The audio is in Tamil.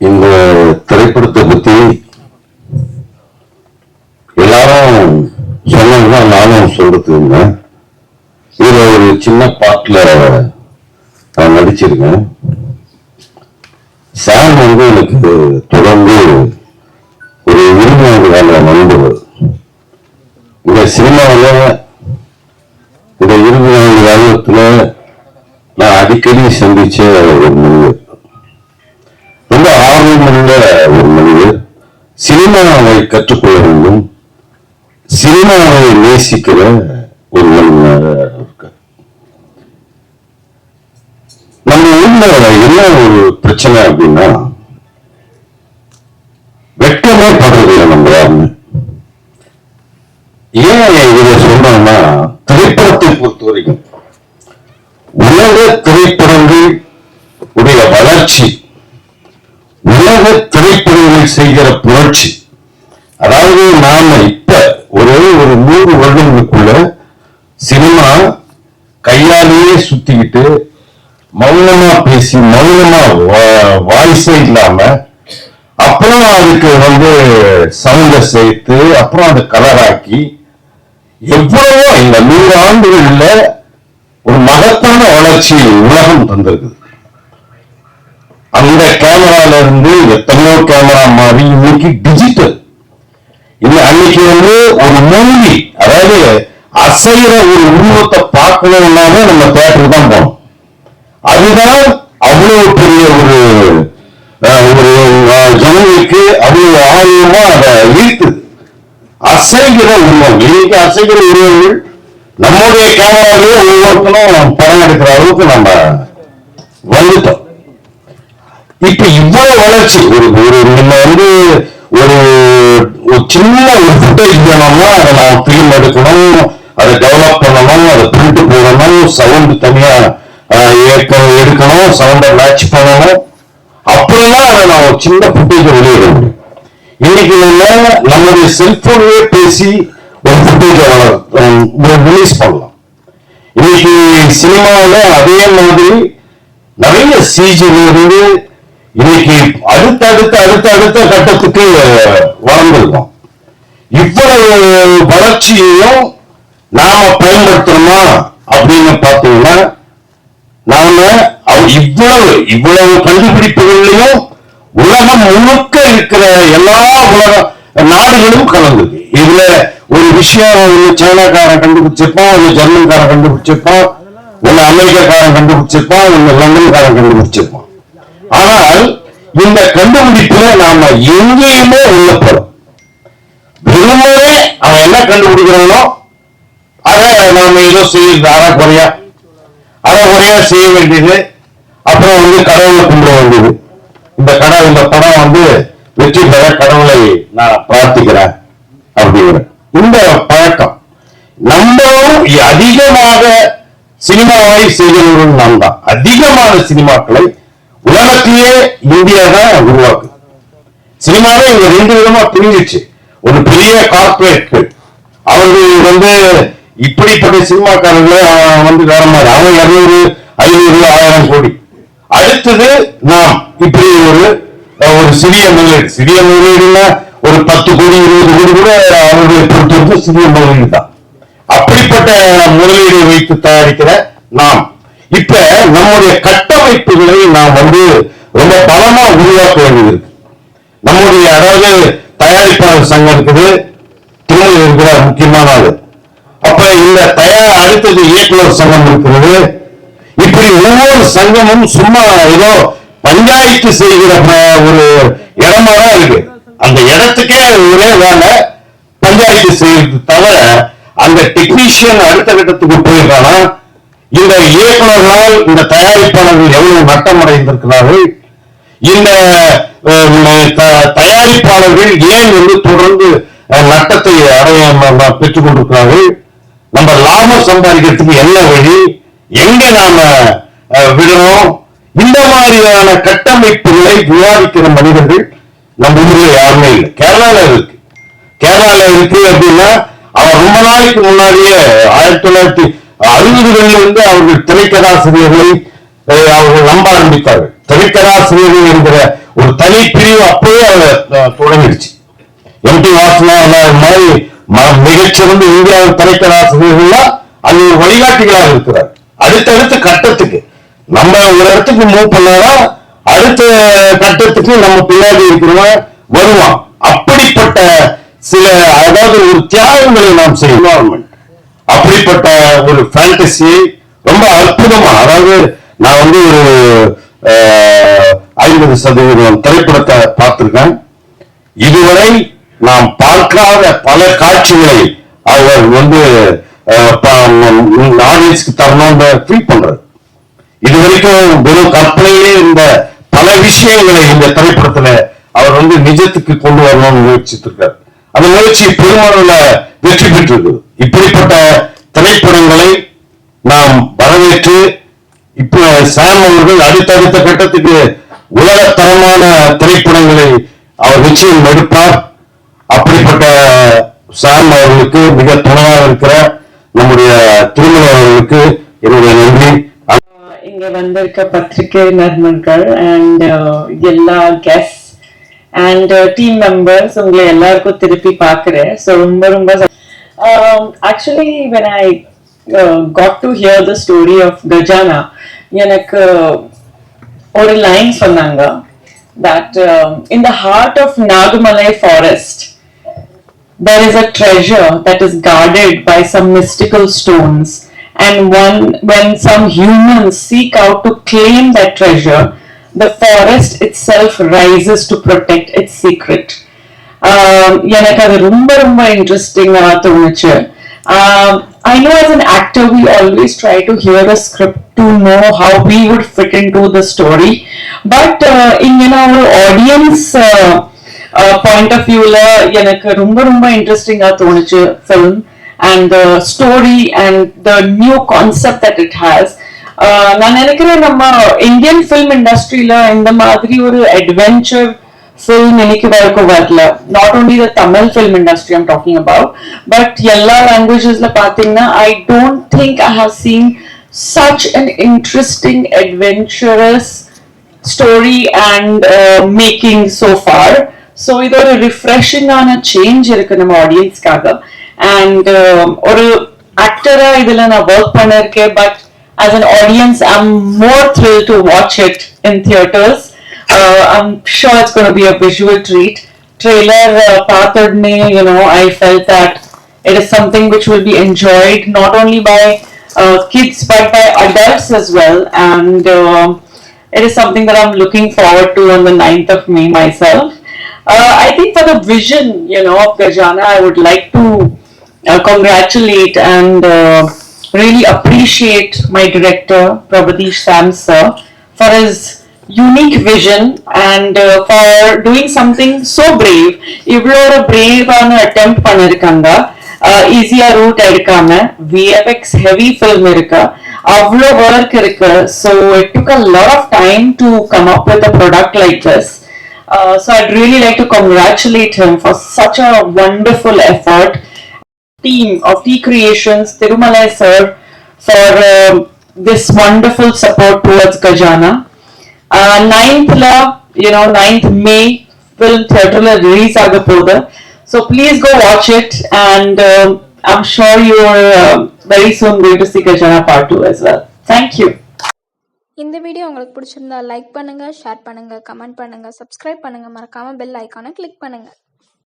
இந்த திரைப்படத்தை பத்தி எல்லாரும் சொன்னா நானும் சொல்றது இல்லை. இதுல ஒரு சின்ன பாட்டுல நான் நடிச்சிருக்கேன். சாம் எனக்கு தொடர்ந்து ஒரு 20 கால நண்பர். இந்த சினிமாவில் இந்த 24 காலத்துல நான் அடிக்கடி சந்திச்ச ஒரு மனிதர், ரொம்ப ஆர்வமுள்ள ஒரு மனிதர். சினிமாவை கற்றுக்கொள்ள வேண்டும், சினிமாவை நேசிக்கிற ஒரு மனிதனாக இருக்க. நம்ம ஊர்ல என்ன ஒரு பிரச்சனை அப்படின்னா, வெட்கமே படுறதில்லை நம்ம யாருமே. ஏன் இதை சொல்றோம்னா, திரைப்படத்தை பொறுத்த வரைக்கும் உலக திரைப்படங்கள் உடைய வளர்ச்சி, உலக திரைப்படங்கள் செய்கிற புரட்சி, அதாவது நாம இப்ப ஒரு 100 வருடங்களுக்குள்ள சினிமா கையாலேயே சுத்திக்கிட்டு மௌனமா பேசி மௌனமா வாய்ஸே இல்லாம அப்புறம் அதுக்கு சவுண்ட சேர்த்து அப்புறம் அதை கலராக்கி எவ்வளவோ இந்த 100 ஆண்டுகள்ல ஒரு மகத்தான வளர்ச்சி உலகம் தந்திருக்குது. அந்த கேமரால இருந்து எத்தனையோ கேமரா மாறி இன்னைக்கு டிஜிட்டல். அன்னைக்கு ஒரு மூவி, அதாவது அசைகிற ஒரு உருவத்தை பார்க்கணும்னாலே நம்ம தியேட்டருக்கு தான் போனோம். அதுதான் அவ்வளவு பெரிய ஒரு ஜனங்களுக்கு அவ்வளவு ஆர்வமா அதை ஈர்க்குது. அசைகிற உருவம், இன்னைக்கு அசைகிற உருவங்கள் நம்முடைய கேமராவே ஒவ்வொருத்தரும் படம் எடுக்கிற அளவுக்கு நம்ம வந்துட்டோம். இப்ப இவ்வளவு வளர்ச்சி, நம்ம ஒரு சின்ன ஒரு ஃபுட்டேஜ் வேணும்னா அதை நான் பிலிம் எடுக்கணும், அதை டெவலப் பண்ணணும், அதை பிரிண்ட் போடணும், சவுண்ட் தனியா எடுக்கணும், சவுண்டை மேட்ச் பண்ணணும், அப்படிலாம் அதை நான் ஒரு சின்ன ஃபுட்டேஜ் வெளியிட முடியும். இன்னைக்கு நம்மளுடைய செல்போன்லயே பேசி ஒரு ஃபுட்டேஜ் ரிலீஸ் பண்ணலாம். இன்னைக்கு சினிமாவில அதே மாதிரி நிறைய சிஜில இருந்து இன்னைக்கு அடுத்த கட்டத்துக்கு வளர்ந்துருக்கோம். இவ்வளவு வளர்ச்சியையும் நாம பயன்படுத்தணுமா அப்படின்னு பார்த்தீங்கன்னா, நாம இவ்வளவு கண்டுபிடிப்புகளையும் உலகம் முழுக்க இருக்கிற எல்லா உலக நாடுகளும் கலந்துருக்கு. இதுல ஒரு விஷயம் சைனாக்காரன் கண்டுபிடிச்சிருப்பான், ஒரு ஜெர்மன்காரன் கண்டுபிடிச்சிருப்பான், ஒன்னு அமெரிக்காக்காரன் கண்டுபிடிச்சிருப்பான், ஒன்னு லண்டன்காரன் கண்டுபிடிச்சிருப்பான். ஆனால் இந்த கண்டுபிடிப்புல நாம எங்கேயுமே உள்ளப்படும். வெறுமனே அவன் என்ன கண்டுபிடிக்கிறானோ அதை நாம ஏதோ செய்யறது அறக்குறையா செய்ய வேண்டியது. அப்புறம் கடவுளை கும்பிட வேண்டியது. இந்த படம் வெற்றி பெற கடவுளை நான் பிரார்த்திக்கிறேன் அப்படிங்கிற இந்த பழக்கம் நம்மளும் அதிகமாக சினிமாவை செய்கிறவர்கள் நாம் தான். அதிகமான சினிமாக்களை உலகத்திலேயே இந்தியா தான் உருவாக்கு. சினிமாவே இங்க 2 விதமா பிரிஞ்சிச்சு. ஒரு பெரிய கார்பரேட்கள் அவர்கள் இப்படிப்பட்ட சினிமாக்காரர்களை வேற மாதிரி அவங்க 200, 500, 1000 கோடி. அடுத்தது நாம் இப்படி ஒரு சிறிய முதலீடுன்னா ஒரு 10 கோடி 20 கோடி கூட அவர்களை பொறுத்தவரைக்கும் சிறிய முதலீடு தான். அப்படிப்பட்ட முதலீடு வைத்து தயாரிக்கிற நாம் இப்ப நம்முடைய கட்டமைப்புகளை நாம் ரொம்ப பலமா உருவாக்க வேண்டியது இருக்கு. நம்முடைய அதாவது தயாரிப்பாளர் சங்கம் இருக்குது, திருமணம் இருக்கிற முக்கியமான ஆளு. அப்ப இந்த அடுத்தது இயக்குனர் சங்கம் இருக்கிறது. இப்படி ஒவ்வொரு சங்கமும் சும்மா ஏதோ பஞ்சாயத்து செய்கிற ஒரு இடமா தான் இருக்கு. அந்த இடத்துக்கே ஒரே வேலை பஞ்சாயத்து செய்யறது தவிர அந்த டெக்னீஷியன் அடுத்த கட்டத்துக்கு போயிருக்கானா, இந்த இயக்குநர்களால் இந்த தயாரிப்பாளர்கள் எவ்வளவு நட்டம் அடைந்திருக்கிறார்கள், இந்த தயாரிப்பாளர்கள் ஏன் தொடர்ந்து நட்டத்தை பெற்றுக் கொண்டிருக்கிறார்கள், நம்ம லாபம் சம்பாதிக்கிறதுக்கு என்ன வழி, எங்க நாம விடணும், இந்த மாதிரியான கட்டமைப்புகளை விவாதிக்கிற மனிதர்கள் நம்ம ஊர்ல யாருமே இல்லை. கேரளால இருக்கு அப்படின்னா அவன் ரொம்ப நாளைக்கு முன்னாடியே 1960களில் அவர்கள் திரைக்கதாசிரியர்களை அவர்கள் நம்ப ஆரம்பித்தார்கள். திரைக்கதாசிரியர்கள் என்கிற ஒரு தனி பிரிவு அப்பவே அவர் தொடங்கிடுச்சு. எம்டி வாசனா மாதிரி மிகச்சிறந்த இந்தியாவின் திரைக்கதாசிரியர்கள்லாம் அது ஒரு வழிகாட்டிகளாக இருக்கிறார். அடுத்தடுத்த கட்டத்துக்கு நம்ம ஒரு இடத்துக்கு மூவ் பண்ணாதான் அடுத்த கட்டத்துக்கு நம்ம பின்னாடி இருக்கிறவன் வருவான். அப்படிப்பட்ட சில அதாவது ஒரு தியாகங்களை நாம் செய்யணும். அப்படிப்பட்ட ஒரு ஃபேண்டசி ரொம்ப அற்புதமா, அதாவது நான் வந்து ஒரு 50% திரைப்படத்தை பார்த்திருக்கேன். இதுவரை நாம் பார்க்காத பல காட்சிகளை அவர் வந்து ஆடியன்ஸ்க்கு தரணும்னு ஃபீல் பண்றது. இது வரைக்கும் வெறும் கற்பனையிலே இந்த பல விஷயங்களை இந்த திரைப்படத்துல அவர் வந்து நிஜத்துக்கு கொண்டு வரணும்னு முயற்சித்து இருக்கார். அந்த முயற்சி பெருமளவுல வெற்றி பெற்றிருக்கு. இப்படிப்பட்ட திரைப்படங்களை நாம் வரவேற்று இப்ப சாம் அவர்கள் அடுத்தடுத்த கட்டத்துக்கு உலகத்தரமான திரைப்படங்களை அவர் நிச்சயம் எடுப்பார். அப்படிப்பட்ட சாம் அவர்களுக்கு மிக துணையாக இருக்கிற நம்முடைய திருமலை அவர்களுக்கு என்னுடைய நன்றி. இங்க வந்திருக்க பத்திரிகை நண்பர்கள் அண்ட் எல்லா கெஸ்ட் அண்ட் டீம் மெம்பர்ஸ் உங்களை எல்லாருக்கும் திருப்பி பாக்குறேன். ஸோ ரொம்ப ரொம்ப actually when I got to hear the story of Gajana, எனக்கு ஒரு லைன் சொன்னாங்க that in the heart of Nagamalai forest there is a treasure that is guarded by some mystical stones, and when some humans seek out to claim that treasure, the forest itself rises to protect its secret. எனக்கு அது ரொம்ப ரொம்ப இன்ட்ரெஸ்டிங்கா தோணுச்சு. I know as an actor we always try to hear the script to know how we would fit into the story, but in our audience point of view la எனக்கு ரொம்ப ரொம்ப இன்ட்ரெஸ்டிங்கா தோணுச்சு film and the story and the new concept that it has. நான் நினைக்கிறேன் நம்ம இந்தியன் ஃபில்ம் இண்டஸ்ட்ரியில இந்த மாதிரி ஒரு அட்வென்ச்சர் film இன்னைக்கு வரைக்கும் வரல. Not only the Tamil film industry I'm talking about, but எல்லா languagesல பாத்தீங்கன்னா I don't think I have seen such an interesting adventurous story and making so far. So இது ஒரு refreshing ஆன change இருக்கு நம்ம ஆடியன்ஸ்க்காக. And ஒரு ஆக்டரா இதுல நான் ஒர்க் பண்ணிருக்கேன், but as an audience I'm more thrilled to watch it in theaters. I'm sure it's going to be a visual treat. Trailer pathadne, I felt that it is something which will be enjoyed not only by kids but by adults as well, and it is something that I'm looking forward to on the 9th of May myself. I think for the vision of Gajana, I would like to congratulate and really appreciate my director Prabhadish Sam sir for his unique vision and for doing something so brave. இவ்வளோ ஒரு பிரேவான attempt பண்ணிருக்காங்க. ஈஸியா ரூட் எடுக்காம VFX heavy film இருக்கு, அவ்வளோ ஒர்க் இருக்கு. So it took a lot of time to come up with a product like this. So I'd really like to congratulate him for such a wonderful effort. Team of T Creations, Thirumalai sir, for this wonderful support towards Gajana. 9th May film theater release ஆக போகுது. So please go watch it, and I'm sure you're very soon going to see Gajana part 2 as well. Thank you. இந்த வீடியோ உங்களுக்கு பிடிச்சிருந்தா லைக் பண்ணுங்க, ஷேர் பண்ணுங்க, கமெண்ட் பண்ணுங்க, சப்ஸ்கிரைப் பண்ணுங்க, மறக்காம பெல் ஐகானை கிளிக் பண்ணுங்க.